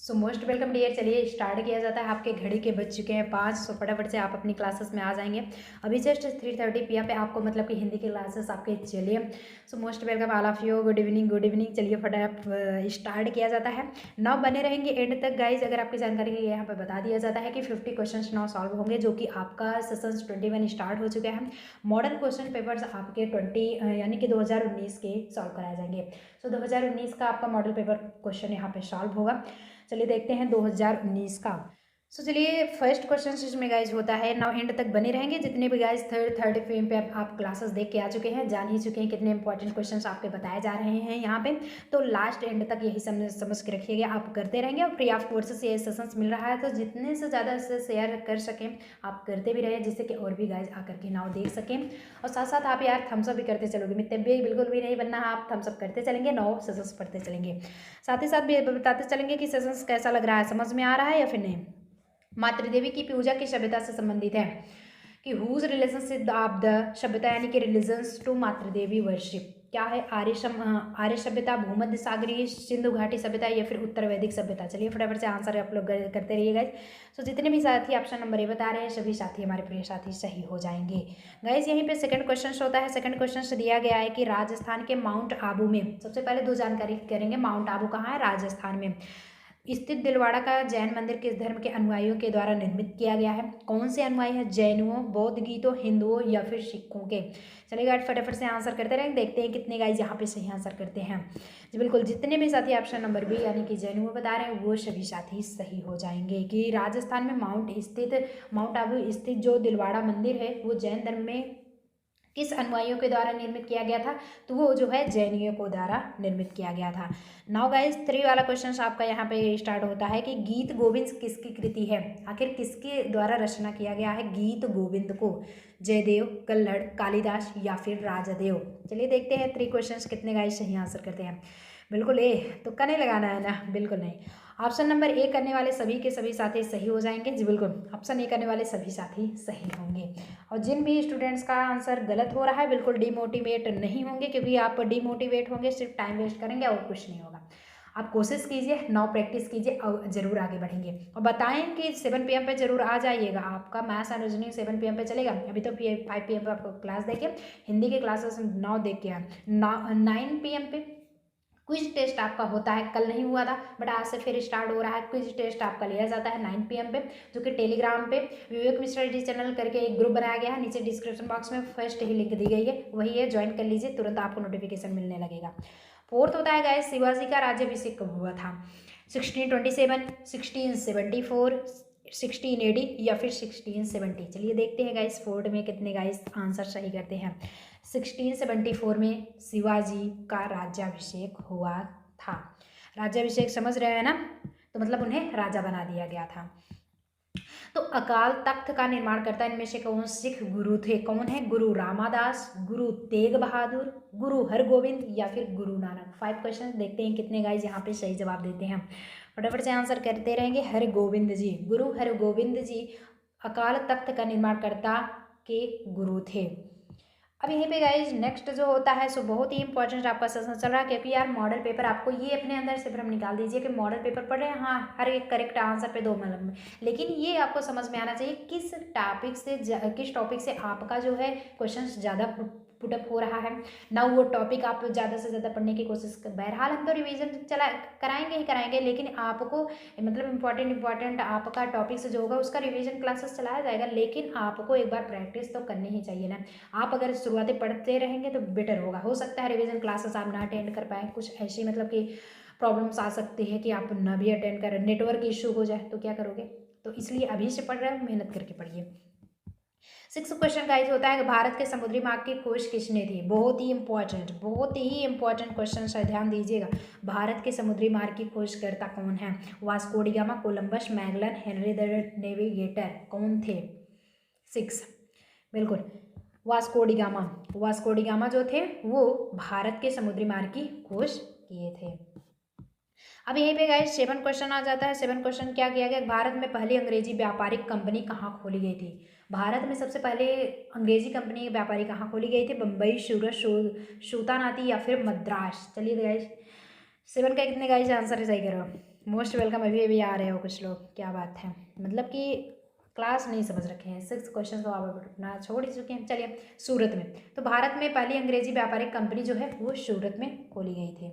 सो most welcome dear. चलिए start किया जाता है। आपके घड़ी के बज चुके हैं 5। सो फटाफट से आप अपनी क्लासेस में आ जाएंगे। अभी जस्ट 3:30 PM पे आपको मतलब कि हिंदी की क्लासेस आपके चलिए। सो most welcome all of you. Good evening good evening. चलिए फटाफट स्टार्ट किया जाता है। नाउ बने रहेंगे एंड तक गाइज। अगर आपकी जानकारी के लिए यहाँ पर बता दिया जाता है कि 50 क्वेश्चन नाउ सॉल्व होंगे, जो कि आपका सेशन 21 स्टार्ट हो चुका है। मॉडल क्वेश्चन पेपर्स आपके 20 यानी कि 2019 के सॉल्व कराए जाएंगे। सो 2019 का आपका मॉडल पेपर क्वेश्चन यहाँ पे सॉल्व होगा। चलिए देखते हैं 2019 का। सो चलिए फर्स्ट क्वेश्चन इसमें गाइज होता है। नाउ एंड तक बने रहेंगे। जितने भी गाइज थर्ड फेम पे आप क्लासेस देख के आ चुके हैं, जान ही चुके हैं कितने इंपॉर्टेंट क्वेश्चंस आपके बताए जा रहे हैं यहाँ पे। तो लास्ट एंड तक यही समझ के रखिएगा। आप करते रहेंगे और फ्री ऑफ कोर्स से ये सेशंस मिल रहा है, तो जितने से ज़्यादा से शेयर कर सकें आप करते भी रहे, जिससे कि और भी गाइज आकर के नाव देख सकें। और साथ साथ आप यार थम्सअप भी करते चलोगे। मित्ते भी बिल्कुल भी नहीं बनना है, आप थम्सअप करते चलेंगे, नौ सेशंस पढ़ते चलेंगे। साथ ही साथ भी बताते चलेंगे कि सेशंस कैसा लग रहा है, समझ में आ रहा है या फिर नहीं। मातृदेवी की पूजा की सभ्यता से संबंधित है कि हुज रिलेशनशिप ऑफ द सभ्यता यानी कि रिलीजन्स टू मातृदेवी वर्शिप क्या है। आर्य सभ्यता, भूमध्य सागरीय, सिंधु घाटी सभ्यता या फिर उत्तर वैदिक सभ्यता। चलिए फटाफट से आंसर आप लोग करते रहिएगा। सो जितने भी साथी ऑप्शन नंबर ए बता रहे हैं, सभी साथी हमारे प्रिय साथी सही हो जाएंगे। गाइस यहीं पे सेकंड क्वेश्चन होता है। सेकंड क्वेश्चन दिया गया है कि राजस्थान के माउंट आबू में, सबसे पहले दो जानकारी करेंगे। माउंट आबू कहाँ है? राजस्थान में स्थित दिलवाड़ा का जैन मंदिर किस धर्म के अनुयायियों के द्वारा निर्मित किया गया है? कौन से अनुयायी है? जैनों, बौद्ध गीतों, हिंदुओं या फिर सिखों के? चलिए गाइस फटाफट से आंसर करते रहेंगे, देखते हैं कितने गाइस यहाँ पे सही आंसर करते हैं। जी बिल्कुल, जितने भी साथी ऑप्शन नंबर बी यानी कि जैनों बता रहे हैं वो सभी साथी सही हो जाएंगे। कि राजस्थान में माउंट आबू स्थित जो दिलवाड़ा मंदिर है वो जैन धर्म में किस अनुयायियों के द्वारा निर्मित किया गया था? तो वो जो है जैनियों को द्वारा निर्मित किया गया था। नाउ गाइस 3 वाला क्वेश्चन आपका यहाँ पे स्टार्ट होता है कि गीत गोविंद किसकी कृति है? आखिर किसके द्वारा रचना किया गया है गीत गोविंद को? जयदेव, कल्हड़, कालिदास या फिर राजदेव? चलिए देखते हैं 3 क्वेश्चन कितने गाइस सही आंसर करते हैं। बिल्कुल ए, तुक्का नहीं लगाना है ना, बिल्कुल नहीं। ऑप्शन नंबर ए करने वाले सभी के सभी साथी सही हो जाएंगे। जी बिल्कुल, ऑप्शन ए करने वाले सभी साथी सही होंगे। और जिन भी स्टूडेंट्स का आंसर गलत हो रहा है बिल्कुल डिमोटिवेट नहीं होंगे, क्योंकि आप डिमोटिवेट होंगे सिर्फ टाइम वेस्ट करेंगे और कुछ नहीं होगा। आप कोशिश कीजिए, नाउ प्रैक्टिस कीजिए और ज़रूर आगे बढ़ेंगे। और बताएं कि 7 PM पे जरूर आ जाइएगा। आपका मैथ्स एंड रीजनिंग 7 PM पे चलेगा। अभी तो 5 PM पे आपको क्लास देखिए, हिंदी की क्लासेस 9 देख के आए। 9 PM पे क्विज टेस्ट आपका होता है। कल नहीं हुआ था बट आज से फिर स्टार्ट हो रहा है। क्विज टेस्ट आपका लिया जाता है 9 PM पे, जो कि टेलीग्राम पे विवेक मिश्रा जी चैनल करके एक ग्रुप बनाया गया है। नीचे डिस्क्रिप्शन बॉक्स में फर्स्ट ही लिंक दी गई है, वही है, ज्वाइन कर लीजिए, तुरंत आपको नोटिफिकेशन मिलने लगेगा। फोर्थ होता है गाइस, शिवाजी का राज्याभिषेक कब हुआ था? 1627, 1674, 1680 या फिर 1670? चलिए देखते हैं गाइस फोर्थ में कितने गाइस आंसर सही करते हैं। 1674 में शिवाजी का राज्याभिषेक हुआ था। राज्याभिषेक समझ रहे हैं ना, तो मतलब उन्हें राजा बना दिया गया था। तो अकाल तख्त का निर्माण करता इनमें से कौन सिख गुरु थे? कौन है? गुरु रामादास, गुरु तेग बहादुर, गुरु हरगोविंद या फिर गुरु नानक? 5 क्वेश्चन, देखते हैं कितने गाइस यहाँ पे सही जवाब देते हैं। फटाफट से आंसर करते रहेंगे। हरगोविंद जी, गुरु हरगोविंद जी अकाल तख्त का निर्माणकर्ता के गुरु थे। अब यहीं पे गाइज नेक्स्ट जो होता है सो बहुत ही इंपॉर्टेंट आपका सेशन चल रहा है, क्योंकि यार मॉडल पेपर आपको ये अपने अंदर से भ्रम निकाल दीजिए कि मॉडल पेपर पढ़ रहे हैं, हाँ हर एक करेक्ट आंसर पे 2 मतलब, लेकिन ये आपको समझ में आना चाहिए किस टॉपिक से आपका जो है क्वेश्चन ज़्यादा पुटअप हो रहा है ना। वो टॉपिक आप ज़्यादा से ज़्यादा पढ़ने की कोशिश कर। बहरहाल हम तो रिवीजन चला कराएंगे ही कराएंगे, लेकिन आपको मतलब इंपॉर्टेंट आपका टॉपिक से जो होगा उसका रिवीजन क्लासेस चलाया जाएगा, लेकिन आपको एक बार प्रैक्टिस तो करनी ही चाहिए ना। आप अगर शुरुआती पढ़ते रहेंगे तो बेटर होगा। हो सकता है रिवीजन क्लासेस आप ना अटेंड कर पाएँ, कुछ ऐसी मतलब कि प्रॉब्लम्स आ सकती है कि आप ना भी अटेंड करें, नेटवर्क इशू हो जाए तो क्या करोगे? तो इसलिए अभी से पढ़ रहे हो, मेहनत करके पढ़िए। 6 क्वेश्चन गाइस होता है कि भारत के समुद्री मार्ग की खोज किसने थी? बहुत ही इंपॉर्टेंट क्वेश्चन है, ध्यान दीजिएगा। भारत के समुद्री मार्ग की खोजकर्ता कौन है? Vasco D gamma, Columbus, Magellan, Henry the navigator कौन थे? 6 बिल्कुल वास्को डी गामा जो थे वो भारत के समुद्री मार्ग की खोज किए थे। अब यहीं पे गाइस 7 क्वेश्चन आ जाता है। 7 क्वेश्चन क्या किया गया? भारत में पहली अंग्रेजी व्यापारिक कंपनी कहाँ खोली गई थी? भारत में सबसे पहले अंग्रेजी कंपनी व्यापारी कहाँ खोली गई थी? बम्बई, सूरत, सूतानाती या फिर मद्रास? चलिए गाइस 7 का कितने गाइस आंसर सही करो? Most welcome. अभी अभी आ रहे हो कुछ लोग, क्या बात है, मतलब कि क्लास नहीं समझ रखे हैं। 6 क्वेश्चन तो आप अपना छोड़ ही चुके हैं। चलिए, सूरत में, तो भारत में पहली अंग्रेजी व्यापारिक कंपनी जो है वो सूरत में खोली गई थी।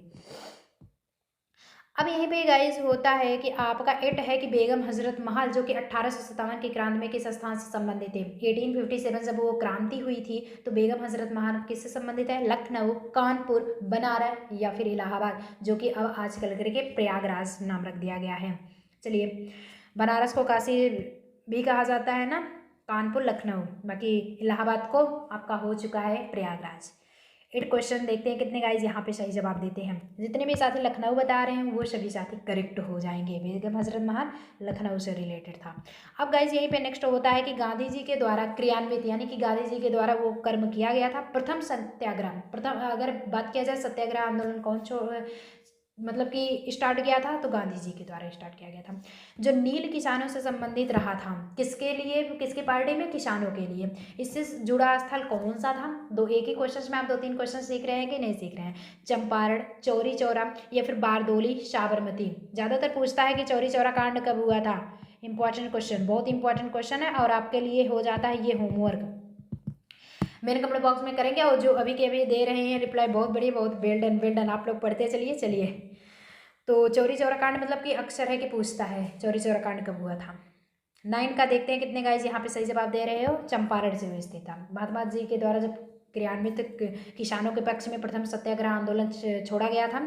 अब यहीं पे गाइस होता है कि आपका इट है कि बेगम हजरत महल जो कि 1857 की क्रांति में किस स्थान से संबंधित थे। 1857 जब वो क्रांति हुई थी तो बेगम हजरत महल किससे संबंधित है? लखनऊ, कानपुर, बनारस या फिर इलाहाबाद, जो कि अब आजकल करके प्रयागराज नाम रख दिया गया है। चलिए, बनारस को काशी भी कहा जाता है ना, कानपुर, लखनऊ, बाकी इलाहाबाद को आपका हो चुका है प्रयागराज। 8 क्वेश्चन देखते हैं कितने गाइज यहाँ पे सही जवाब देते हैं। जितने भी साथी लखनऊ बता रहे हैं वो सभी साथी करेक्ट हो जाएंगे। बेगम हजरत महल लखनऊ से रिलेटेड था। अब गाइज यहीं पे नेक्स्ट होता है कि गांधी जी के द्वारा क्रियान्वित, यानी कि गांधी जी के द्वारा वो कर्म किया गया था प्रथम सत्याग्रह। प्रथम अगर बात किया जाए सत्याग्रह आंदोलन कौन मतलब कि स्टार्ट किया था, तो गांधी जी के द्वारा स्टार्ट किया गया था। जो नील किसानों से संबंधित रहा था, किसके लिए, किसके पार्टी में? किसानों के लिए। इससे जुड़ा स्थल कौन सा था? दो एक ही क्वेश्चन में आप 2-3 क्वेश्चन सीख रहे हैं कि नहीं सीख रहे हैं? चंपारण, चौरी चौरा या फिर बारदोली, साबरमती। ज़्यादातर पूछता है कि चौरी चौरा कांड कब हुआ था। इंपॉर्टेंट क्वेश्चन, बहुत इंपॉर्टेंट क्वेश्चन है और आपके लिए हो जाता है ये होमवर्क। मेरे कमेंट बॉक्स में करेंगे और जो अभी के अभी दे रहे हैं रिप्लाई, बहुत बढ़िया, बहुत वेल डन, वेल डन। आप लोग पढ़ते चलिए। चलिए, तो चौरी चौरा कांड मतलब कि अक्सर है कि पूछता है चौरी चौरा कांड कब हुआ था। 9 का देखते हैं कितने गाइज यहाँ पे सही जवाब दे रहे हो। चंपारण से हुई स्थित था। महात्मा जी के द्वारा जब क्रियान्वित किसानों के पक्ष में प्रथम सत्याग्रह आंदोलन छोड़ा गया था,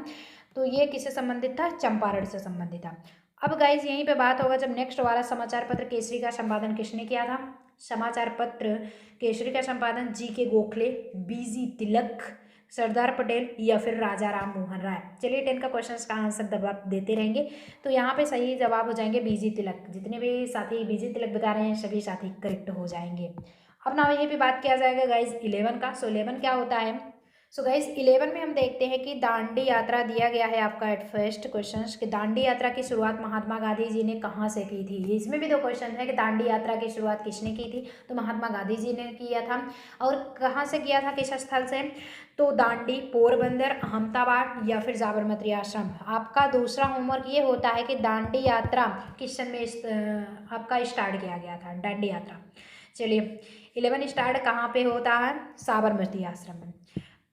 तो ये किससे संबंधित था? चंपारण से संबंधित था। अब गाइज यहीं पे बात होगा जब नेक्स्ट वाला समाचार पत्र केसरी का संपादन किसने किया था? समाचार पत्र केसरी का संपादन जी के गोखले, बीजी तिलक, सरदार पटेल या फिर राजा राम मोहन राय। चलिए, 10 का क्वेश्चन का आंसर जवाब देते रहेंगे तो यहाँ पे सही जवाब हो जाएंगे बीजी तिलक। जितने भी साथी बीजी तिलक बता रहे हैं सभी साथी करेक्ट हो जाएंगे। अब ना यहीं पे बात किया जाएगा गाइज 11 का। सो 11 क्या होता है? सो गाइज 11 में हम देखते हैं कि दांडी यात्रा दिया गया है आपका एट फर्स्ट क्वेश्चन कि दांडी यात्रा की शुरुआत महात्मा गांधी जी ने कहाँ से की थी। इसमें भी 2 क्वेश्चन है कि दांडी यात्रा की शुरुआत किसने की थी, तो महात्मा गांधी जी ने किया था। और कहाँ से किया था, किस स्थल से? तो दांडी, पोरबंदर, अहमदाबाद या फिर साबरमती आश्रम। आपका दूसरा होमवर्क ये होता है कि दांडी यात्रा किस सन में आपका स्टार्ट किया गया था, दांडी यात्रा। चलिए, 11 स्टार्ट कहाँ पे होता है? साबरमती आश्रम में।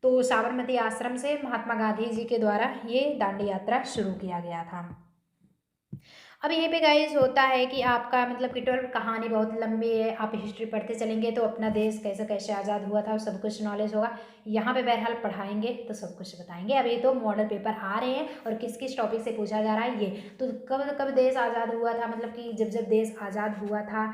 तो साबरमती आश्रम से महात्मा गांधी जी के द्वारा ये दांडी यात्रा शुरू किया गया था। अब यहीं पे गाइज होता है कि आपका मतलब कि 12 कहानी बहुत लंबी है, आप हिस्ट्री पढ़ते चलेंगे तो अपना देश कैसे कैसे आज़ाद हुआ था सब कुछ नॉलेज होगा। यहाँ पे बहरहाल पढ़ाएंगे तो सब कुछ बताएंगे। अभी तो मॉडल पेपर आ रहे हैं और किस किस टॉपिक से पूछा जा रहा है ये, तो कब कब देश आज़ाद हुआ था, मतलब कि जब जब देश आज़ाद हुआ था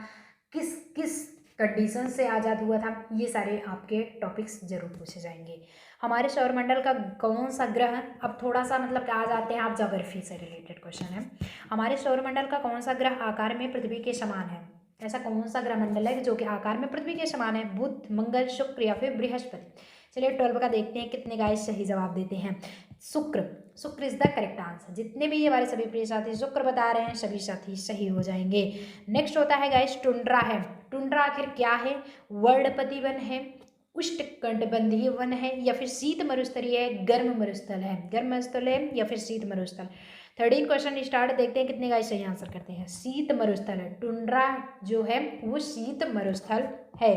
किस किस कंडीशन से आज़ाद हुआ था, ये सारे आपके टॉपिक्स जरूर पूछे जाएंगे। हमारे सौरमंडल का कौन सा ग्रह, अब थोड़ा सा मतलब आ जाते हैं आप ज्योग्राफी से रिलेटेड क्वेश्चन है। हमारे सौरमंडल का कौन सा ग्रह आकार में पृथ्वी के समान है? ऐसा कौन सा ग्रह मंडल है जो कि आकार में पृथ्वी के समान है? बुध, मंगल, शुक्र या फिर बृहस्पति। चलिए, 12 का देखते हैं कितने गाइस सही जवाब देते हैं। शुक्र, शुक्र इज द करेक्ट आंसर। जितने भी ये हमारे सभी प्रिय साथी शुक्र बता रहे हैं सभी साथी सही हो जाएंगे। नेक्स्ट होता है गाइस टुंड्रा है। टुंड्रा आखिर क्या है? वर्णपति वन है, उष्णकटिबंधीय वन है या फिर शीत मरुस्थलीय है, गर्म मरुस्थल है? गर्म मरुस्थल है या फिर शीत मरुस्थल? 13 क्वेश्चन स्टार्ट, देखते हैं कितने गाइस सही आंसर करते हैं। शीत मरुस्थल है, टुंड्रा जो है वो शीत मरुस्थल है।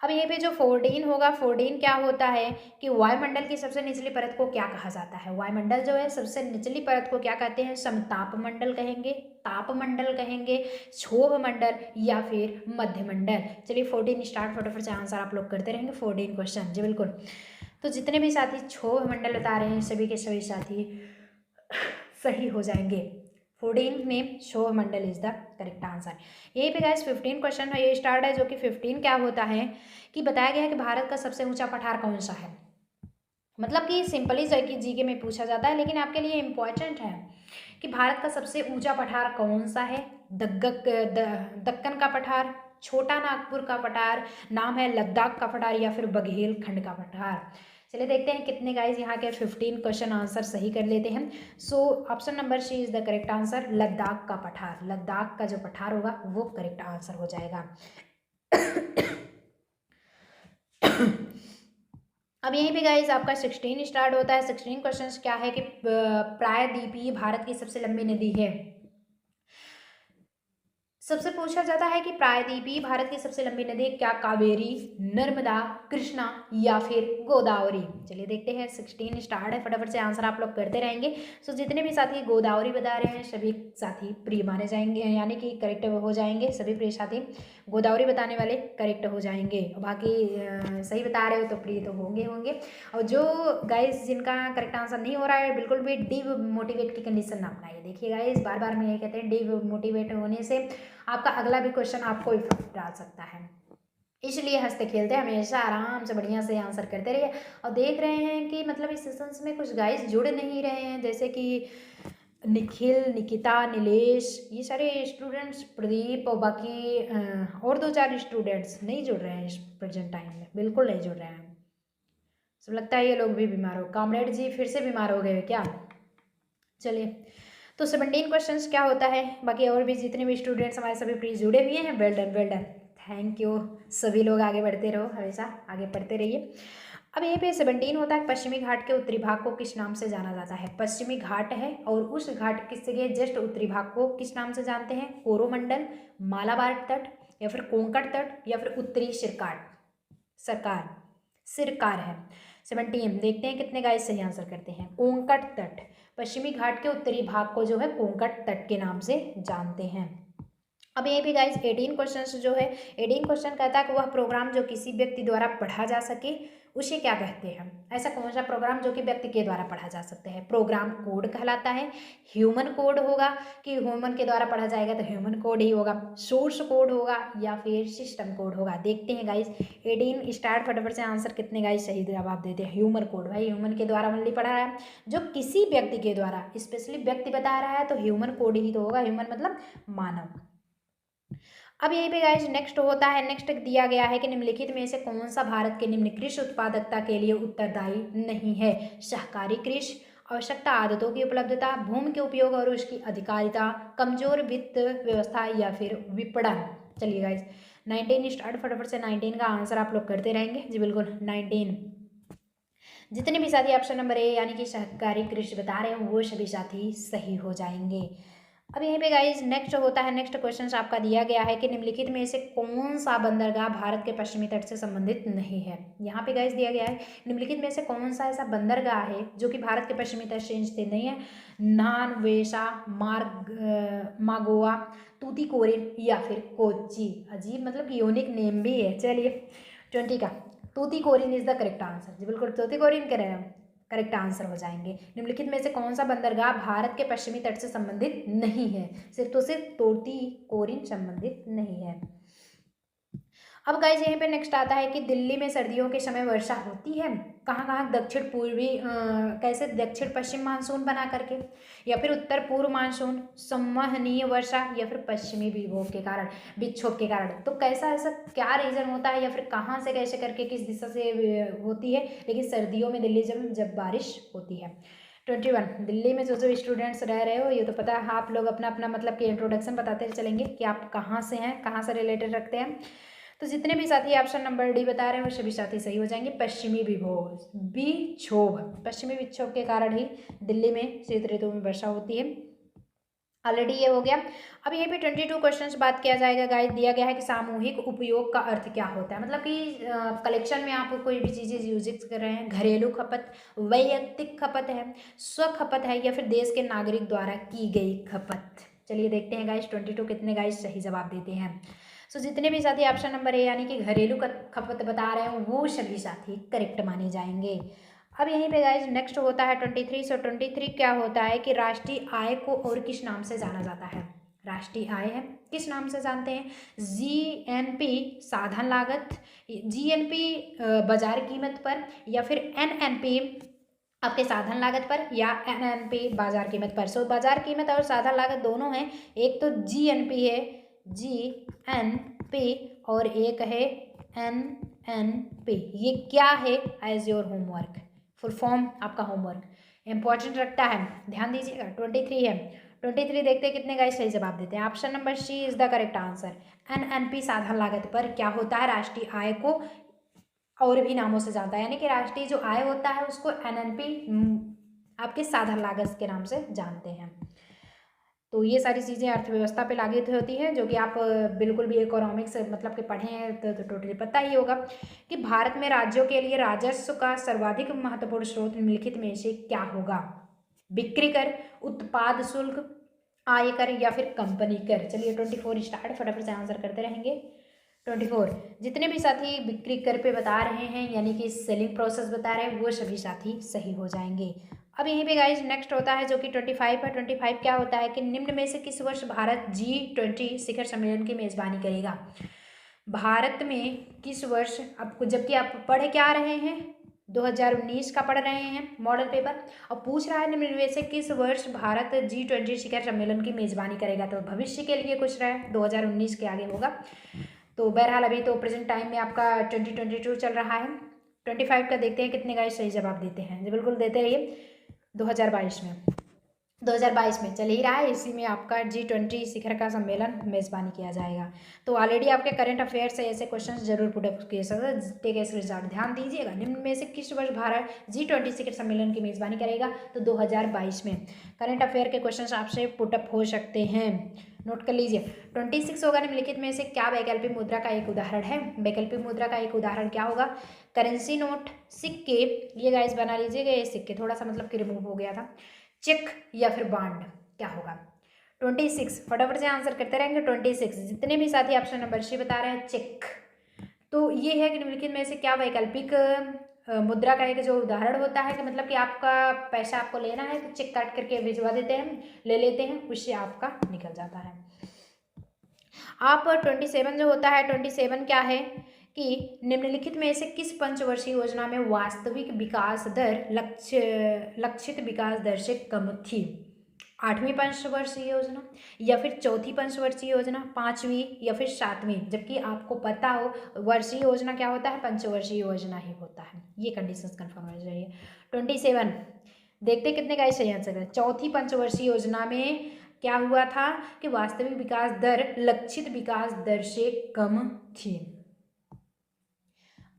अब यहीं पे जो 14 होगा, 14 क्या होता है कि वायुमंडल की सबसे निचली परत को क्या कहा जाता है? वायुमंडल जो है सबसे निचली परत को क्या कहते हैं? समतापमंडल कहेंगे, तापमंडल कहेंगे, क्षोभ मंडल या फिर मध्यमंडल। चलिए, 14 स्टार्ट, फटाफट से आंसर आप लोग करते रहेंगे। 14 क्वेश्चन जी बिल्कुल। तो जितने भी साथी क्षोभ मंडल बता रहे हैं सभी के सभी साथी सही हो जाएंगे। 14 में क्षोभ मंडल इज द करेक्ट आंसर। यही पे गाइस 15 क्वेश्चन है ये स्टार्ट है, जो कि 15 क्या होता है कि बताया गया है कि भारत का सबसे ऊंचा पठार कौन सा है। मतलब कि सिंपली जीके में पूछा जाता है, लेकिन आपके लिए इंपॉर्टेंट है कि भारत का सबसे ऊंचा पठार कौन सा है। दक्कन का पठार, छोटा नागपुर का पठार, नाम है लद्दाख का पठार या फिर बघेलखंड का पठार। चलिए, देखते हैं कितने गाइस यहाँ के 15 क्वेश्चन आंसर सही कर लेते हैं। So option number C is the correct answer, Ladakh का पठार। लद्दाख का जो पठार होगा वो करेक्ट आंसर हो जाएगा। अब यहीं पे गाइस आपका 16 स्टार्ट होता है। 16 क्वेश्चन क्या है कि प्रायद्वीपीय भारत की सबसे लंबी नदी है। सबसे पूछा जाता है कि प्रायद्वीपीय भारत की सबसे लंबी नदी क्या कावेरी, नर्मदा, कृष्णा या फिर गोदावरी। चलिए देखते हैं। 16 स्टार्ट है, फटाफट से आंसर आप लोग करते रहेंगे। सो जितने भी साथी गोदावरी बता रहे हैं सभी साथी प्रिय माने जाएंगे, यानी कि करेक्ट हो जाएंगे। सभी प्रिय साथी गोदावरी बताने वाले करेक्ट हो जाएंगे। बाकी सही बता रहे हो तो प्रिय तो होंगे होंगे। और जो गाइस जिनका करेक्ट आंसर नहीं हो रहा है, बिल्कुल भी डिमोटिवेट की कंडीशन ना अपनाइए। देखिए गाइस, बार बार मैं ये कहते हैं डिमोटिवेट होने से आपका अगला भी क्वेश्चन आपको इफेक्ट डाल सकता है। इसलिए हंसते खेलते हमेशा आराम से बढ़िया से आंसर करते रहिए। और देख रहे हैं कि मतलब इस सेशंस में कुछ गाइस जुड़ नहीं रहे हैं, जैसे कि निखिल, निकिता, नीलेश, ये सारे स्टूडेंट्स, प्रदीप और बाकी और 2-4 स्टूडेंट्स नहीं जुड़ रहे हैं इस प्रेजेंट टाइम में, बिल्कुल नहीं जुड़ रहे हैं। सब लगता है ये लोग भी बीमार हो। कामरेड जी फिर से बीमार हो गए क्या? चलिए, तो 17 क्वेश्चंस क्या होता है। बाकी और भी जितने भी स्टूडेंट्स हमारे सभी प्लीज जुड़े हुए हैं, well done well done, thank you. सभी लोग आगे बढ़ते रहो, हमेशा आगे बढ़ते रहिए। अब यहीं पे 17 होता है पश्चिमी घाट के उत्तरी भाग को किस नाम से जाना जाता है। पश्चिमी घाट है और उस घाट किससे के जस्ट उत्तरी भाग को किस नाम से जानते हैं। कोरोमंडल, मालाबार तट या फिर कोंकण तट या फिर उत्तरी सरकार सिरकार है। 17 देखते हैं कितने गाइस सही आंसर करते हैं। कोंकण तट, पश्चिमी घाट के उत्तरी भाग को जो है कोंकण तट के नाम से जानते हैं। अब यहीं पे गाइस 18 क्वेश्चन जो है, 18 क्वेश्चन कहता है कि वह प्रोग्राम जो किसी व्यक्ति द्वारा पढ़ा जा सके उसे क्या कहते हैं। ऐसा कौन सा प्रोग्राम जो कि व्यक्ति के द्वारा पढ़ा जा सकता है। प्रोग्राम कोड कहलाता है, ह्यूमन कोड होगा कि ह्यूमन के द्वारा पढ़ा जाएगा तो ह्यूमन कोड ही होगा, सोर्स कोड होगा या फिर सिस्टम कोड होगा। देखते हैं गाइस 18 स्टार्ट, फटाफट से आंसर कितने गाइस सही जवाब देते हैं। ह्यूमन कोड, भाई ह्यूमन के द्वारा ओनली पढ़ा है, जो किसी व्यक्ति के द्वारा, स्पेशली व्यक्ति बता रहा है तो ह्यूमन कोड ही तो होगा। ह्यूमन मतलब मानव। अब यहीं पे गाइस नेक्स्ट होता है, नेक्स्ट दिया गया है कि निम्नलिखित में से कौन सा भारत के निम्न कृषि उत्पादकता के लिए उत्तरदायी नहीं है। सहकारी कृषि, आवश्यकता आदतों की उपलब्धता, भूमि के उपयोग और उसकी अधिकारिता, कमजोर वित्त व्यवस्था या फिर विपणन। चलिए गाइस 19 स्टार्ट, फटाफट से 19 का आंसर आप लोग करते रहेंगे। जी बिल्कुल 19। जितने भी साथी ऑप्शन नंबर ए यानी कि सहकारी कृषि बता रहे हैं वो सभी साथी सही हो जाएंगे। अब यहीं पे गाइस नेक्स्ट होता है, नेक्स्ट क्वेश्चन आपका दिया गया है कि निम्नलिखित में से कौन सा बंदरगाह भारत के पश्चिमी तट से संबंधित नहीं है। यहाँ पे गाइस दिया गया है निम्नलिखित में से कौन सा ऐसा बंदरगाह है जो कि भारत के पश्चिमी तट से स्थित नहीं है। नानवेसा, मागोआ, तूतीकोरिन या फिर कोच्चि। अजीब मतलब यूनिक नेम भी है। चलिए 20 का Tuticorin is the correct answer. जी बिल्कुल तूतीकोरिन कह रहे हैं, करेक्ट आंसर हो जाएंगे। निम्नलिखित में से कौन सा बंदरगाह भारत के पश्चिमी तट से संबंधित नहीं है। सिर्फ तो सिर्फ तूतीकोरिन संबंधित नहीं है। अब गाइस यहीं पे नेक्स्ट आता है कि दिल्ली में सर्दियों के समय वर्षा होती है कहाँ कहाँ। दक्षिण पूर्वी कैसे, दक्षिण पश्चिम मानसून बना करके या फिर उत्तर पूर्व मानसून, संवहनीय वर्षा या फिर पश्चिमी विक्षोभ के कारण। तो कैसा ऐसा क्या रीजन होता है या फिर कहाँ से कैसे करके किस दिशा से होती है। लेकिन सर्दियों में दिल्ली जब बारिश होती है। 21 दिल्ली में जो स्टूडेंट्स रह रहे हो ये तो पता है, आप लोग अपना अपना मतलब कि इंट्रोडक्शन बताते चलेंगे कि आप कहाँ से हैं, कहाँ से रिलेटेड रखते हैं। तो जितने भी साथी ऑप्शन नंबर डी बता रहे हैं वो सभी साथी सही हो जाएंगे। पश्चिमी विक्षोभ, पश्चिमी विक्षोभ के कारण ही दिल्ली में शीत ऋतु में वर्षा होती है। ऑलरेडी ये हो गया। अब यहीं पे 22 क्वेश्चन बात किया जाएगा गाइस। दिया गया है कि सामूहिक उपयोग का अर्थ क्या होता है। मतलब कि कलेक्शन में आप कोई भी चीज़ें यूज कर रहे हैं। घरेलू खपत, वैयक्तिक खपत है, स्व खपत है या फिर देश के नागरिक द्वारा की गई खपत। चलिए देखते हैं गाइस 22 कितने गाइस सही जवाब देते हैं। सो जितने भी साथी ऑप्शन नंबर ए यानी कि घरेलू खपत बता रहे हैं वो सभी साथी करेक्ट माने जाएंगे। अब यहीं पे गाइज नेक्स्ट होता है 23। सो 23 क्या होता है कि राष्ट्रीय आय को और किस नाम से जाना जाता है। राष्ट्रीय आय है किस नाम से जानते हैं। जीएनपी साधन लागत, जीएनपी बाजार कीमत पर या फिर एनएनपी आपके साधन लागत पर या एनएनपी बाजार कीमत पर। सो बाजार कीमत और साधन लागत दोनों हैं। एक तो जीएनपी है, जीएनपी, और एक है एनएनपी। ये क्या है as your homework, full form आपका होमवर्क इंपॉर्टेंट रखता है, ध्यान दीजिएगा। 23 है, 23 देखते हैं कितने गाइस सही जवाब देते हैं। Option number C is the correct answer. NNP साधन लागत पर क्या होता है, राष्ट्रीय आय को और भी नामों से जानता है, यानी कि राष्ट्रीय जो आय होता है उसको एनएनपी आपके साधारण लागत के नाम से जानते हैं। तो ये सारी चीज़ें अर्थव्यवस्था पे लागू होती हैं, जो कि आप बिल्कुल भी इकोनॉमिक्स मतलब कि पढ़े हैं तो टोटली पता ही होगा कि भारत में राज्यों के लिए राजस्व का सर्वाधिक महत्वपूर्ण स्रोत निम्नलिखित में से क्या होगा? बिक्री कर, उत्पाद शुल्क, आयकर या फिर कंपनी कर। चलिए 24 स्टार्ट, फटाफट से आंसर करते रहेंगे। 24 जितने भी साथी बिक्री कर पे बता रहे हैं यानी कि सेलिंग प्रोसेस बता रहे हैं वो सभी साथी सही हो जाएंगे। अब यहीं पे गाइज नेक्स्ट होता है जो कि 25 है। 25 क्या होता है कि निम्न में से किस वर्ष भारत G20 शिखर सम्मेलन की मेजबानी करेगा? भारत में किस वर्ष, आपको जबकि आप पढ़ क्या रहे हैं 2019 का पढ़ रहे हैं मॉडल पेपर, और पूछ रहा है निम्न में से किस वर्ष भारत G20 शिखर सम्मेलन की मेजबानी करेगा, तो भविष्य के लिए कुछ रहा है 2019 के आगे होगा। तो बहरहाल अभी तो प्रेजेंट टाइम में आपका 2022 चल रहा है। 25 का देखते हैं कितने गाइस सही जवाब देते हैं, जो बिल्कुल देते रहिए। 2022 में चल ही रहा है, इसी में आपका G20 शिखर का सम्मेलन मेजबानी किया जाएगा। तो ऑलरेडी आपके करंट अफेयर से ऐसे क्वेश्चंस जरूर पुट अप किए सकते हैं, रिजल्ट ध्यान दीजिएगा। निम्न में से किस वर्ष भारत G20 शिखर सम्मेलन की मेजबानी करेगा? तो 2022 में करंट अफेयर के क्वेश्चंस आपसे पुटअप हो सकते हैं, नोट कर लीजिए। 26 होगा निम्नलिखित में से क्या वैकल्पिक मुद्रा का एक उदाहरण है? वैकल्पिक मुद्रा का एक उदाहरण क्या होगा? करेंसी नोट, सिक्के, ये गाइस बना लीजिएगा, ये सिक्के थोड़ा सा मतलब कि रिमूव हो गया था, चेक या फिर बांड, क्या होगा? 26 फटाफट से आंसर करते रहेंगे। 26 जितने भी साथी ऑप्शन नंबर सी बता रहे हैं चेक। तो ये है कि निम्नलिखित में से क्या वैकल्पिक मुद्रा का एक जो उदाहरण होता है कि मतलब कि आपका पैसा आपको लेना है तो चेक काट करके भिजवा देते हैं, ले लेते हैं, उससे आपका निकल जाता है। आप 27 जो होता है 27 क्या है कि निम्नलिखित में से किस पंचवर्षीय योजना में वास्तविक विकास दर लक्षित विकास दर से कम थी? 8वीं पंचवर्षीय योजना या फिर चौथी पंचवर्षीय योजना, 5वीं या फिर 7वीं, जबकि आपको पता हो वर्षीय योजना क्या होता है, पंचवर्षीय योजना ही होता है। ये कंडीशंस कंफर्म होनी चाहिए। 27 देखते कितने का सही आंसर है। चौथी पंचवर्षीय योजना में क्या हुआ था कि वास्तविक विकास दर लक्षित विकास दर से कम थी।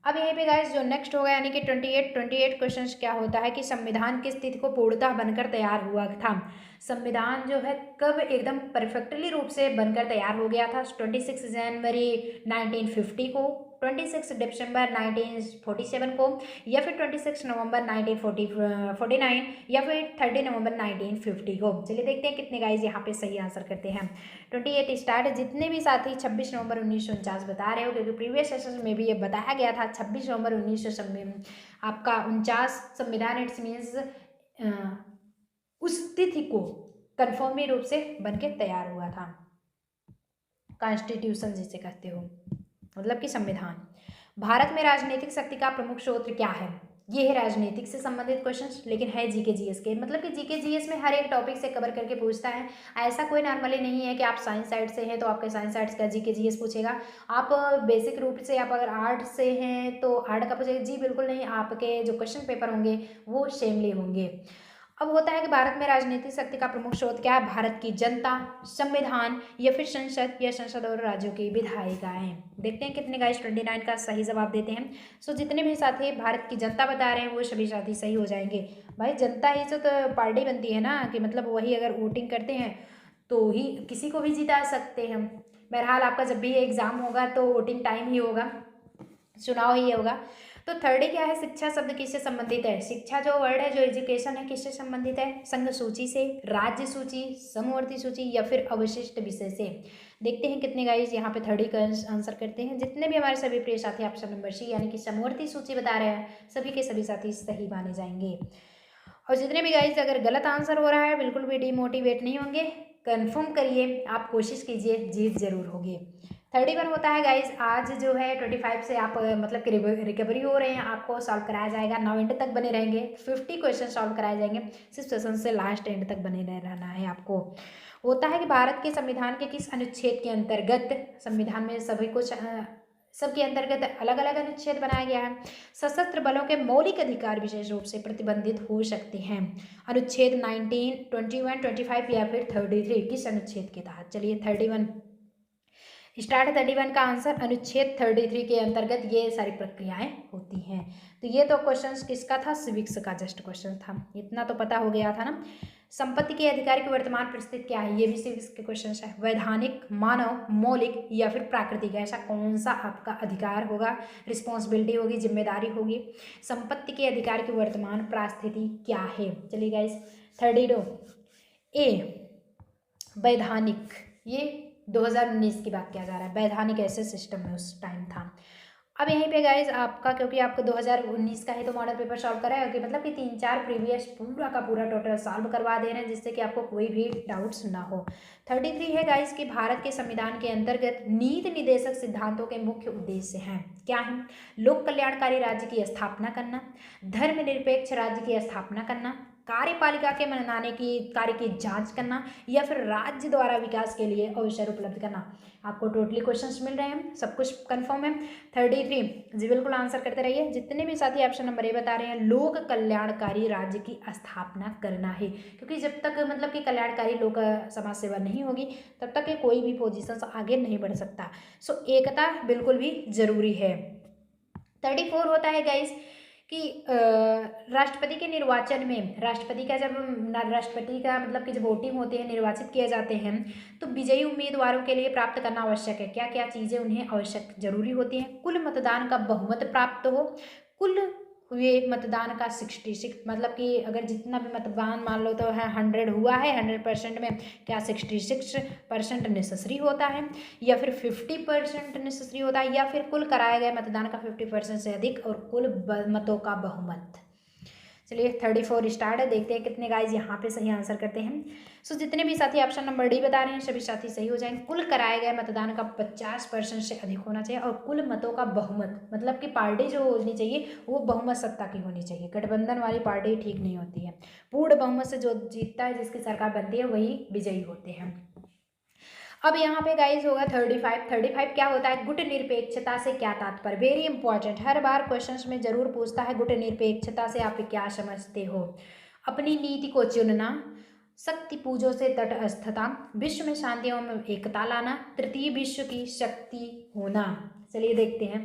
अब यहीं पे गाइस जो नेक्स्ट होगा यानी कि 28 क्वेश्चन क्या होता है कि संविधान की स्थिति को पूर्णतः बनकर तैयार हुआ था? संविधान जो है कब एकदम परफेक्टली रूप से बनकर तैयार हो गया था? 26 जनवरी 1950 को, 26 दिसंबर 1947 को, या फिर 26 नवंबर 1949 या फिर 30 नवंबर 1950 को। चलिए देखते हैं कितने गाइस यहाँ पे सही आंसर करते हैं। 28 स्टार्ट। जितने भी साथी 26 नवंबर 1949 बता रहे हो, क्योंकि प्रीवियस सेशन में भी ये बताया गया था 26 नवंबर 1949 आपका 49 संविधान इट्स मीन्स उस तिथि को कन्फर्मी रूप से बनके तैयार हुआ था। कॉन्स्टिट्यूशन जिसे कहते हो, मतलब कि संविधान। भारत में राजनीतिक शक्ति का प्रमुख स्रोत क्या है? ये है राजनीतिक से संबंधित क्वेश्चंस, लेकिन है जीके जीएस के, मतलब कि जीके जीएस में हर एक टॉपिक से कवर करके पूछता है। ऐसा कोई नॉर्मली नहीं है कि आप साइंस साइड से हैं तो आपके साइंस साइड का जीके जीएस पूछेगा। आप बेसिक रूप से आप अगर आर्ट से हैं तो आर्ट का पूछेगा, जी बिल्कुल नहीं, आपके जो क्वेश्चन पेपर होंगे वो सेमली होंगे। अब होता है कि भारत में राजनीतिक शक्ति का प्रमुख स्रोत क्या है? भारत की जनता, संविधान या फिर संसद, या संसद और राज्यों की विधायिकाएं। देखते हैं कितने गाइस 29 का सही जवाब देते हैं। सो जितने भी साथी भारत की जनता बता रहे हैं वो सभी साथी सही हो जाएंगे। भाई जनता ही से तो पार्टी बनती है ना, कि मतलब वही अगर वोटिंग करते हैं तो ही किसी को भी जिता सकते हैं। बहरहाल आपका जब भी एग्जाम होगा तो वोटिंग टाइम ही होगा, चुनाव ही होगा। तो थर्ड क्या है? शिक्षा शब्द किससे संबंधित है? शिक्षा जो वर्ड है, जो एजुकेशन है, किससे संबंधित है? संघ सूची से, राज्य सूची, समवर्ती सूची या फिर अवशिष्ट विषय से। देखते हैं कितने गाइस यहाँ पे थर्ड का आंसर करते हैं। जितने भी हमारे सभी प्रिय साथी ऑप्शन नंबर सी यानी कि समवर्ती सूची बता रहे हैं, सभी के सभी साथी सही माने जाएंगे। और जितने भी गाइस अगर गलत आंसर हो रहा है बिल्कुल भी डिमोटिवेट नहीं होंगे, कन्फर्म करिए, आप कोशिश कीजिए, जीत जरूर होगी। 31 होता है गाइज, आज जो है 25 से आप मतलब कि रिकवरी हो रहे हैं, आपको सॉल्व कराया जाएगा। 9 एंड तक बने रहेंगे, 50 क्वेश्चन सॉल्व कराए जाएंगे, सिर्फ सेशन से लास्ट एंड तक बने रहना है आपको। होता है कि भारत के संविधान के किस अनुच्छेद के अंतर्गत, संविधान में सभी कुछ सबके अंतर्गत अलग अलग अनुच्छेद बनाया गया है, सशस्त्र बलों के मौलिक अधिकार विशेष रूप से प्रतिबंधित हो सकते हैं। अनुच्छेद 19, 21, 25 या फिर 33, किस अनुच्छेद के तहत? चलिए 31 स्टार्ट 31 का आंसर अनुच्छेद 33 के अंतर्गत ये सारी प्रक्रियाएं होती हैं। तो ये तो क्वेश्चन किसका था, सिविक्स का जस्ट क्वेश्चन था, इतना तो पता हो गया था ना। संपत्ति के अधिकार की वर्तमान परिस्थिति क्या है, ये भी सिविक्स के क्वेश्चन है। वैधानिक, मानव, मौलिक या फिर प्राकृतिक, ऐसा कौन सा आपका अधिकार होगा, रिस्पॉन्सिबिलिटी होगी, जिम्मेदारी होगी। संपत्ति के अधिकार की वर्तमान परिस्थिति क्या है, चलिए गाइस 32 ए वैधानिक, ये 2019 की बात किया जा रहा है, वैधानिक ऐसे सिस्टम में उस टाइम था। अब यहीं पे गाइज आपका, क्योंकि आपको 2019 का है तो मॉडल पेपर सॉल्व करा है कि मतलब कि 3-4 प्रीवियस पूरा का पूरा टोटल सॉल्व करवा दे रहे हैं, जिससे कि आपको कोई भी डाउट्स ना हो। 33 है गाइज कि भारत के संविधान के अंतर्गत नीति निर्देशक सिद्धांतों के मुख्य उद्देश्य हैं, क्या है, लोक कल्याणकारी राज्य की स्थापना करना, धर्मनिरपेक्ष राज्य की स्थापना करना, कार्यपालिका के मनमाने की कार्य की जांच करना, या फिर राज्य द्वारा विकास के लिए अवसर उपलब्ध करना। आपको टोटली क्वेश्चंस मिल रहे हैं, सब कुछ कंफर्म है। 33 जी बिल्कुल आंसर करते रहिए। जितने भी साथी ऑप्शन नंबर ए बता रहे हैं, लोक कल्याणकारी राज्य की स्थापना करना है, क्योंकि जब तक मतलब कि कल्याणकारी लोक समाज सेवा नहीं होगी तब तक के कोई भी पोजीशन आगे नहीं बढ़ सकता। सो एकता बिल्कुल भी जरूरी है। 34 होता है गाइस कि राष्ट्रपति के निर्वाचन में, राष्ट्रपति का मतलब कि जब वोटिंग होती है, निर्वाचित किए जाते हैं, तो विजयी उम्मीदवारों के लिए प्राप्त करना आवश्यक है, क्या क्या चीज़ें उन्हें आवश्यक जरूरी होती हैं। कुल मतदान का बहुमत प्राप्त हो, कुल हुए मतदान का 66, मतलब कि अगर जितना भी मतदान मान लो तो है 100 हुआ है, 100% में क्या 66% नेसेसरी होता है, या फिर 50% नेसेसरी होता है, या फिर कुल कराए गए मतदान का 50% से अधिक और कुल मतों का बहुमत। चलिए 34 स्टार्ट है, देखते हैं कितने गाइज यहाँ पे सही आंसर करते हैं। सो जितने भी साथी ऑप्शन नंबर डी बता रहे हैं सभी साथी सही हो जाएंगे। कुल कराए गए मतदान का 50% से अधिक होना चाहिए, और कुल मतों का बहुमत, मतलब कि पार्टी जो होनी चाहिए वो बहुमत सत्ता की होनी चाहिए, गठबंधन वाली पार्टी ठीक नहीं होती है। पूर्ण बहुमत से जो जीतता है, जिसकी सरकार बनती है, वही विजयी होते हैं। अब यहाँ पे गाइज होगा 35 क्या होता है, गुट निरपेक्षता से क्या तात्पर्य, वेरी इंपॉर्टेंट, हर बार क्वेश्चंस में जरूर पूछता है, गुट निरपेक्षता से आप क्या समझते हो। अपनी नीति को चुनना, शक्ति पूजों से तटस्थता, विश्व में शांति एवं एकता लाना, तृतीय विश्व की शक्ति होना। चलिए देखते हैं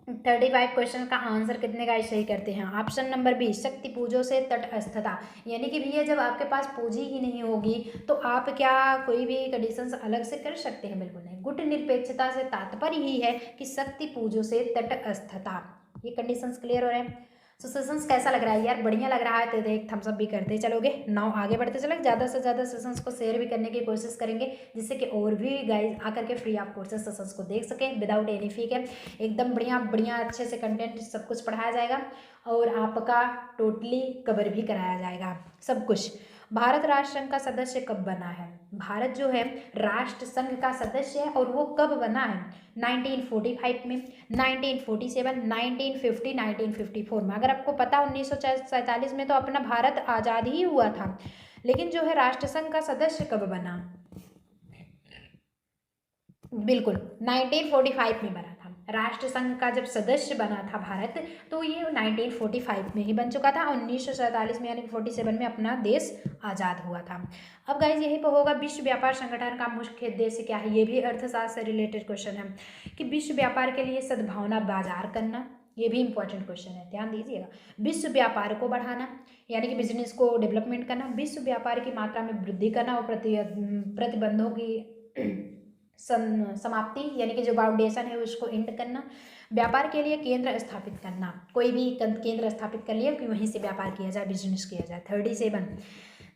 35 क्वेश्चन का आंसर कितने का सही करते हैं। ऑप्शन नंबर बी, शक्ति पूजों से तटस्थता, यानी कि भैया जब आपके पास पूंजी ही नहीं होगी तो आप क्या कोई भी कंडीशंस अलग से कर सकते हैं, बिल्कुल नहीं। गुट निरपेक्षता से तात्पर्य ही है कि शक्ति पूजों से तटस्थता, ये कंडीशंस क्लियर हो रहे हैं। सो सेशंस कैसा लग रहा है यार, बढ़िया लग रहा है तो एक थम्स अप भी करते चलोगे। नाउ आगे बढ़ते चलोगे, ज़्यादा से ज़्यादा सेशंस को शेयर भी करने की कोशिश करेंगे, जिससे कि और भी गाइज आकर के फ्री ऑफ कोर्सेज सेशंस को देख सकें विदाउट एनी फी के। एकदम बढ़िया बढ़िया अच्छे से कंटेंट सब कुछ पढ़ाया जाएगा, और आपका टोटली कवर भी कराया जाएगा सब कुछ। भारत राष्ट्र संघ का सदस्य कब बना है, भारत जो है राष्ट्र संघ का सदस्य है, और वो कब बना है, 1945 में, 1947, 1950, 1954 में। अगर आपको पता 1947 में तो अपना भारत आज़ाद ही हुआ था, लेकिन जो है राष्ट्र संघ का सदस्य कब बना, बिल्कुल 1945 में बना था। राष्ट्र संघ का जब सदस्य बना था भारत, तो ये 1945 में ही बन चुका था, 1947 में यानी 47 में अपना देश आज़ाद हुआ था। अब गाइज यहीं पर होगा, विश्व व्यापार संगठन का मुख्य उद्देश्य क्या है, ये भी अर्थशास्त्र से रिलेटेड क्वेश्चन है कि विश्व व्यापार के लिए सद्भावना बाजार करना, ये भी इंपॉर्टेंट क्वेश्चन है, ध्यान दीजिएगा। विश्व व्यापार को बढ़ाना, यानी कि बिजनेस को डेवलपमेंट करना, विश्व व्यापार की मात्रा में वृद्धि करना, और प्रतिबंधों की समाप्ति, यानी कि जो बाउंडेशन है उसको एंड करना, व्यापार के लिए केंद्र स्थापित करना, कोई भी केंद्र स्थापित कर लिया कि वहीं से व्यापार किया जाए, बिजनेस किया जाए। 37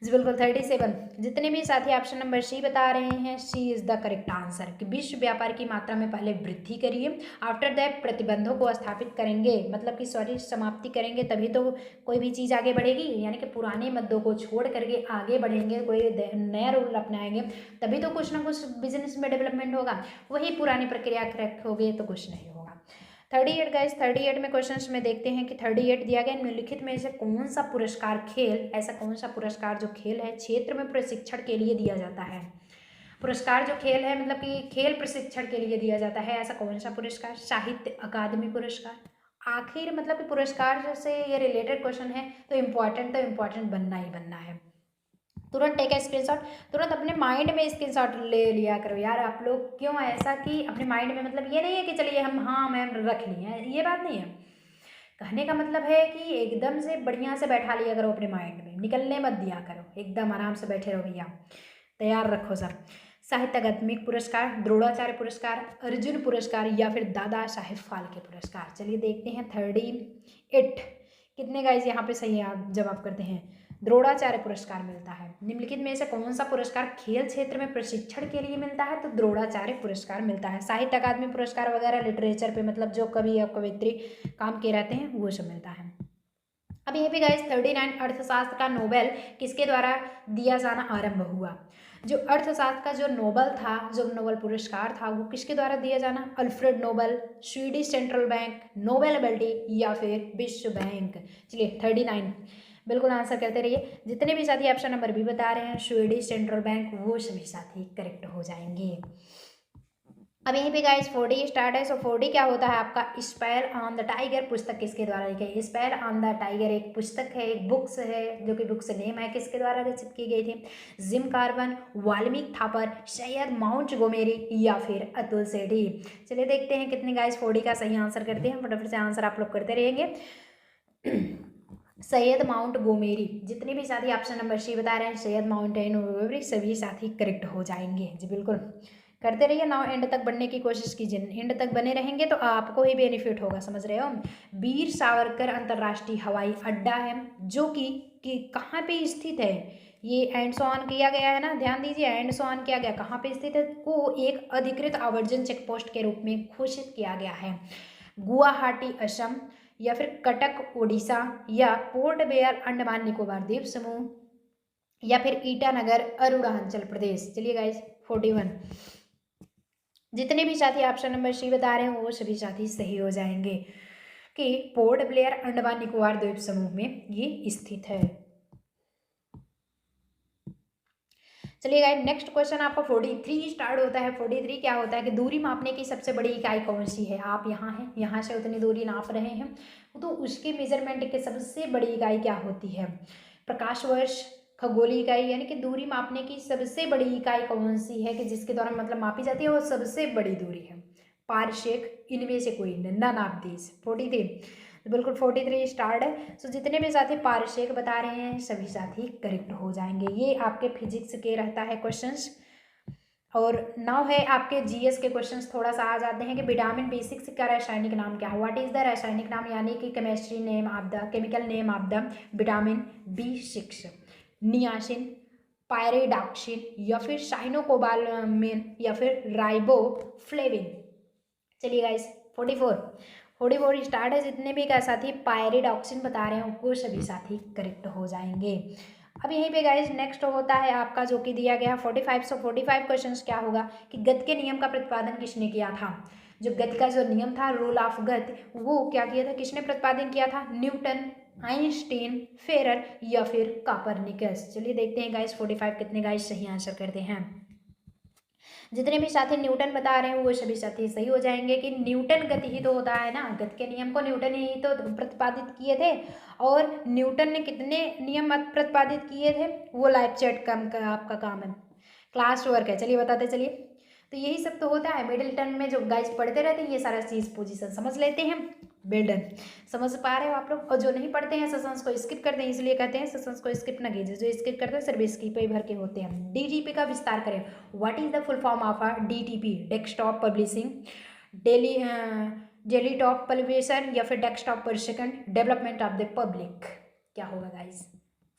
जी बिल्कुल 37, जितने भी साथी ऑप्शन नंबर सी बता रहे हैं, सी इज द करेक्ट आंसर कि विश्व व्यापार की मात्रा में पहले वृद्धि करिए, आफ्टर दैट प्रतिबंधों को स्थापित करेंगे, मतलब कि सॉरी समाप्ति करेंगे, तभी तो कोई भी चीज़ आगे बढ़ेगी, यानी कि पुराने मुद्दों को छोड़ करके आगे बढ़ेंगे, कोई नया रूल अपनाएंगे, तभी तो कुछ ना कुछ बिजनेस में डेवलपमेंट होगा। वही पुरानी प्रक्रिया रखोगे तो कुछ नहीं होगा। 38 गाइस, 38 में क्वेश्चंस में देखते हैं कि 38 दिया गया, निम्नलिखित में से कौन सा पुरस्कार खेल, ऐसा कौन सा पुरस्कार जो खेल है क्षेत्र में प्रशिक्षण के लिए दिया जाता है, पुरस्कार जो खेल है मतलब कि खेल प्रशिक्षण के लिए दिया जाता है, ऐसा कौन सा पुरस्कार, साहित्य अकादमी पुरस्कार। आखिर मतलब कि पुरस्कार से ये रिलेटेड क्वेश्चन है, तो इम्पॉर्टेंट बनना ही बनना है। तुरंत टेक ए स्क्रीनशॉट, तुरंत अपने माइंड में स्क्रीनशॉट ले लिया करो यार। आप लोग क्यों ऐसा कि अपने माइंड में, मतलब ये नहीं है कि चलिए हम हाँ मैम रख ली है, ये बात नहीं है। कहने का मतलब है कि एकदम से बढ़िया से बैठा लिया करो अपने माइंड में, निकलने मत दिया करो, एकदम आराम से बैठे रहो भैया, तैयार रखो सब। साहित्य अकादमिक पुरस्कार, द्रोणाचार्य पुरस्कार, अर्जुन पुरस्कार या फिर दादा साहेब फाल्के पुरस्कार। चलिए देखते हैं 38 कितने गाइस यहाँ पे सही है, आप जवाब करते हैं। द्रोणाचार्य पुरस्कार मिलता है। निम्नलिखित में से कौन सा पुरस्कार खेल क्षेत्र में प्रशिक्षण के लिए मिलता है, तो द्रोणाचार्य पुरस्कार मिलता है। साहित्य अकादमी पुरस्कार वगैरह लिटरेचर पे, मतलब जो कवि या कवित्री काम के रहते हैं वो सब मिलता है। अब यहीं पे गाइस 39 अर्थशास्त्र का नोबेल किसके द्वारा दिया जाना आरंभ हुआ। जो अर्थशास्त्र का जो नोबेल था, जो नोबेल पुरस्कार था, वो किसके द्वारा दिया जाना, Alfred Nobel, Swedish central bank, Nobel बेल्टी या फिर विश्व बैंक। चलिए 39 बिल्कुल आंसर करते रहिए। जितने भी साथी ऑप्शन नंबर बी बता रहे हैं स्वीडिश सेंट्रल बैंक, वो सभी साथी करेक्ट हो जाएंगे। अब यहीं पे गाइस 4D स्टार्ट है। सो 4D क्या होता है आपका, स्पेल ऑन द टाइगर पुस्तक किसके द्वारा लिखी है। स्पेल ऑन द टाइगर एक पुस्तक है, एक बुक्स है, जो कि बुक्स नेम है, किसके द्वारा रचित की गई थी, Jim Corbett, Valmiki Thapar, Syed Montgomery या फिर अतुल सेठी। चलिए देखते हैं कितने गाइस 4D का सही आंसर करते हैं, फटाफट से आंसर आप लोग करते रहेंगे। सैयद माउंट गोमेरी। जितने भी साथी ऑप्शन नंबर सी बता रहे हैं सैयद माउंटेन गोमेरी, सभी साथी करेक्ट हो जाएंगे जी, बिल्कुल करते रहिए। नाउ एंड तक बनने की कोशिश कीजिए, एंड तक बने रहेंगे तो आपको ही बेनिफिट होगा, समझ रहे हो। वीर सावरकर अंतर्राष्ट्रीय हवाई अड्डा है, जो कि कहाँ पे स्थित है, ये एंड सो ऑन किया गया है ना, ध्यान दीजिए, एंड सो ऑन किया गया, कहाँ पे स्थित है, को एक अधिकृत आवर्जन चेक पोस्ट के रूप में घोषित किया गया है। गुवाहाटी असम या फिर कटक उड़ीसा या पोर्ट ब्लेयर अंडमान निकोबार द्वीप समूह या फिर ईटानगर अरुणाचल प्रदेश। चलिए गाइस 41 जितने भी साथी ऑप्शन नंबर सी बता रहे हैं वो सभी साथी सही हो जाएंगे कि पोर्ट ब्लेयर अंडमान निकोबार द्वीप समूह में ये स्थित है। चलिए गाइस नेक्स्ट क्वेश्चन आपका 43 स्टार्ट होता है। 43 क्या होता है कि दूरी मापने की सबसे बड़ी इकाई कौन सी है। आप यहाँ हैं, यहाँ से उतनी दूरी नाप रहे हैं, तो उसके मेजरमेंट की सबसे बड़ी इकाई क्या होती है, प्रकाश वर्ष, खगोलीय इकाई, यानी कि दूरी मापने की सबसे बड़ी इकाई कौन सी है कि जिसके द्वारा मतलब मापी जाती है वो सबसे बड़ी दूरी है, पारसेक, इनमें से कोई नन ऑफ दिस। 43 बिल्कुल 43 स्टार्ट है। सो जितने भी साथी पारसेक बता रहे हैं सभी साथी करेक्ट हो जाएंगे। ये आपके फिजिक्स के रहता है क्वेश्चंस। और नाउ है आपके जीएस के क्वेश्चंस, थोड़ा सा आ जाते हैं कि विटामिन B6 का रासायनिक नाम क्या है। व्हाट इज द रासायनिक नाम, यानी कि chemistry name of the, chemical name of the vitamin B6, niacin, pyridoxine या फिर साइनोकोबालामिन या फिर राइबोफ्लेविन। चलिए गाइस 44 स्टार्ट है। जितने भी का साथी पायरिडॉक्सिन बता रहे हैं वो सभी साथी करेक्ट हो जाएंगे। अब यहीं पे गाइस नेक्स्ट होता है आपका जो कि दिया गया 45। सो 45 क्वेश्चंस क्या होगा कि गति के नियम का प्रतिपादन किसने किया था। जो गति का जो नियम था, रूल ऑफ गति, वो क्या किया था, किसने प्रतिपादन किया था, न्यूटन, आइंस्टीन, फेरर या फिर कोपरनिकस। चलिए देखते हैं गाइस 45 कितने गाइस सही आंसर करते हैं। जितने भी साथी न्यूटन बता रहे हैं वो सभी साथी सही हो जाएंगे कि न्यूटन गति ही तो होता है ना, गति के नियम को न्यूटन ही तो प्रतिपादित किए थे। और न्यूटन ने कितने नियम प्रतिपादित किए थे, वो लाइव चैट का आपका काम है, क्लास वर्क है। चलिए बताते चलिए, तो यही सब तो होता है। मिडिल टर्म में जो गाइस पढ़ते रहते हैं ये सारा चीज़ पोजीशन समझ लेते हैं। बिल्डन समझ पा रहे हो आप लोग। और जो नहीं पढ़ते हैं सेशंस को स्किप करते हैं, इसलिए कहते हैं सेशंस को स्किप ना कीजिए। जो स्किप करते हैं सिर्फ स्किप ही भर के होते हैं। डीटीपी का विस्तार करें। What is the full form of a DTP, desktop publishing, daily daily top publisher या फिर डेस्कटॉप पर second, development of the public. क्या होगा गाइस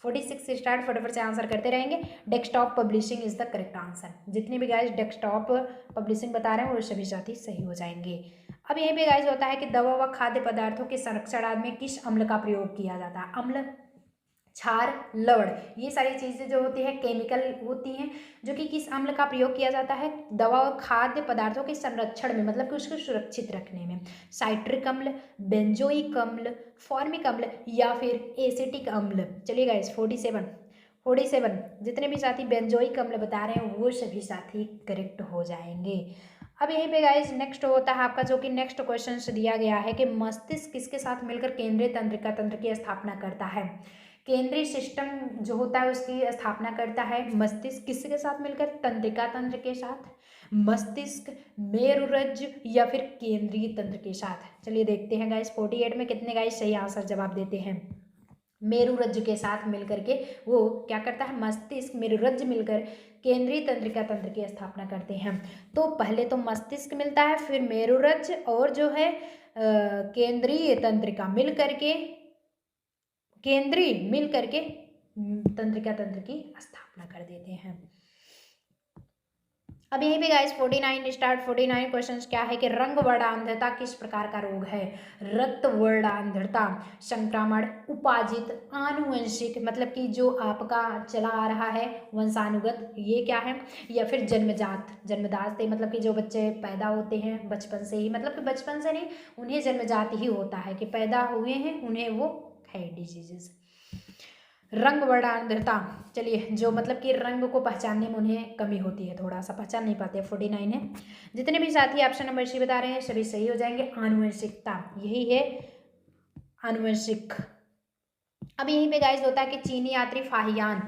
46 से स्टार्ट, फटाफट से आंसर करते रहेंगे। Desktop publishing is the correct answer. जितने भी गाइस डेस्कटॉप पब्लिशिंग बता रहे हैं वो सभी साथी सही हो जाएंगे। अब यहीं पे गाइस होता है कि दवा व खाद्य पदार्थों के संरक्षण में किस अम्ल का प्रयोग किया जाता है। अम्ल, क्षार, लवण, ये सारी चीज़ें जो होती है केमिकल होती हैं, जो कि किस अम्ल का प्रयोग किया जाता है दवा और खाद्य पदार्थों के संरक्षण में, मतलब कि उसको सुरक्षित रखने में। साइट्रिक अम्ल, बेंजोइक अम्ल, फॉर्मिक अम्ल या फिर एसिटिक अम्ल। चलिए गाइस 47 जितने भी साथी बेंजोइक अम्ल बता रहे हैं वो सभी साथी करेक्ट हो जाएंगे। अब यहीं पे गाइस नेक्स्ट होता है आपका जो कि नेक्स्ट क्वेश्चन दिया गया है कि मस्तिष्क किसके साथ मिलकर केंद्रीय तंत्रिका तंत्र की स्थापना करता है। केंद्रीय सिस्टम जो होता है उसकी स्थापना करता है मस्तिष्क किसके साथ मिलकर, तंत्रिका तंत्र के साथ, मस्तिष्क, मेरुरज्जु या फिर केंद्रीय तंत्र के साथ। चलिए देखते हैं गाइस 48 में कितने गाइस सही आंसर जवाब देते हैं। मेरुरज्जु के साथ मिलकर के वो क्या करता है, मस्तिष्क मेरुरज्जु मिलकर केंद्रीय तंत्रिका तंत्र की स्थापना करते हैं। तो पहले तो मस्तिष्क मिलता है, फिर मेरुरज्जु और जो है केंद्रीय तंत्रिका मिल करके, केंद्रीय मिल करके तंत्रिका तंत्र की स्थापना कर देते हैं। अब यहीं पे गाइस 49 स्टार्ट। 49 क्वेश्चंस क्या है कि रंग वर्णांधता किस प्रकार का रोग है। रक्त वर्णांधता संक्रामण, उपाजित, आनुवंशिक मतलब कि जो आपका चला आ रहा है वंशानुगत, ये क्या है, या फिर जन्मजात। जन्मजात से मतलब कि जो बच्चे पैदा होते हैं बचपन से ही, मतलब कि बचपन से नहीं, उन्हें जन्मजात ही होता है कि पैदा हुए हैं उन्हें वो है डिजीजेस। रंग वर्णांधता, चलिए जो मतलब कि रंग को पहचानने में उन्हें कमी होती है, थोड़ा सा पहचान नहीं पाते। 49 है। जितने भी साथी ऑप्शन नंबर सी बता रहे हैं सभी सही हो जाएंगे। आनुवंशिकता, यही है आनुवंशिक। अब यहीं पे गाइस होता है कि चीनी यात्री फाहियान,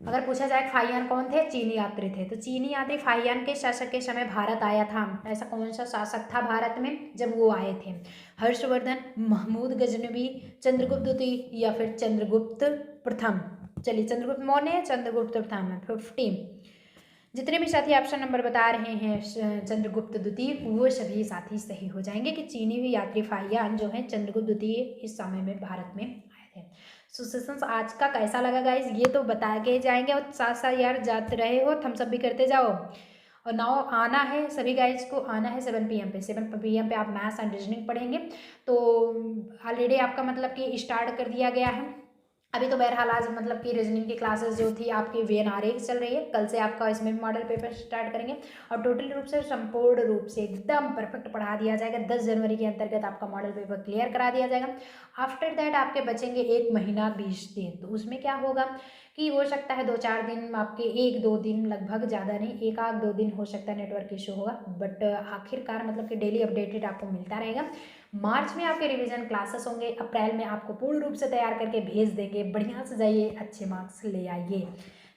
अगर पूछा जाए फाहियान कौन थे, चीनी यात्री थे, तो चीनी यात्री फाहियान के शासक के समय भारत आया था। ऐसा कौन सा शासक था भारत में जब वो आए थे। हर्षवर्धन, महमूद गजनवी, चंद्रगुप्त द्वितीय या फिर चंद्रगुप्त प्रथम। चलिए चंद्रगुप्त मौर्य है, चंद्रगुप्त प्रथम है। 50 जितने भी साथी ऑप्शन नंबर बता रहे हैं चंद्रगुप्त द्वितीय, वो सभी साथी सही हो जाएंगे कि चीनी हुई यात्री फाहियान जो है चंद्रगुप्त द्वितीय इस समय में भारत में आए थे। सो सेशंस आज का कैसा लगा गाइज ये तो बता के जाएंगे, और साथ साथ यार जाते रहे हो थम्स अप भी करते जाओ। और नाउ आना है सभी गाइज को, आना है 7 PM पे। 7 PM पे आप मैथ्स एंड रीजनिंग पढ़ेंगे। तो ऑलरेडी आपका मतलब कि स्टार्ट कर दिया गया है। अभी तो बहरहाल आज मतलब कि रीजनिंग की क्लासेस जो थी आपकी VNRA चल रही है, कल से आपका इसमें मॉडल पेपर स्टार्ट करेंगे और टोटल रूप से संपूर्ण रूप से एकदम परफेक्ट पढ़ा दिया जाएगा। 10 जनवरी के अंतर्गत आपका मॉडल पेपर क्लियर करा दिया जाएगा। आफ्टर दैट आपके बचेंगे 1 महीना 20 दिन। तो उसमें क्या होगा कि हो सकता है 2-4 दिन आपके, 1-2 दिन लगभग, ज़्यादा नहीं, 1-2 दिन हो सकता है नेटवर्क इशू होगा, बट आखिरकार मतलब कि डेली अपडेटेड आपको मिलता रहेगा। मार्च में आपके रिवीजन क्लासेस होंगे, अप्रैल में आपको पूर्ण रूप से तैयार करके भेज देंगे। बढ़िया से जाइए, अच्छे मार्क्स ले आइए।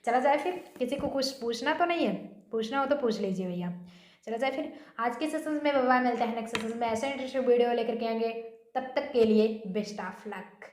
चला जाए फिर, किसी को कुछ पूछना तो नहीं है, पूछना हो तो पूछ लीजिए भैया। चला जाए फिर आज के सेशंस में, बाय, मिलते हैं नेक्स्ट सेशंस में ऐसे इंटरेस्टिंग वीडियो लेकर के आएंगे। तब तक के लिए बेस्ट ऑफ लक।